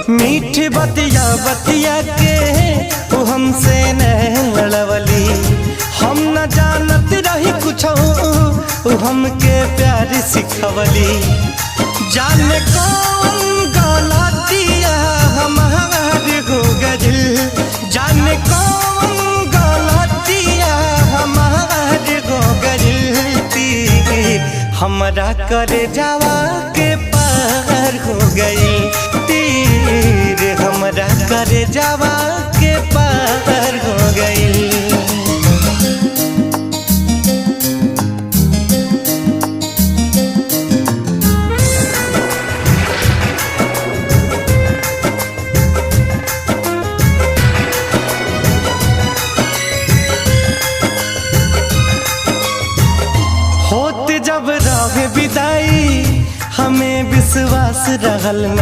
मीठी बतिया बतिया के वो हमसे नहीं लड़वली। हम न जानत रही कुछ वो हमके प्यार सिखवली। जाने कौन गलतिया हमारी हो गइल, जाने कौन गलतिया हमारी हो गइल। हमरा करे जावा के पार हो गई तीर, हमरा करे जावा के पार हो गई। होत जब रहे विदाई हमें विश्वास रहल ना।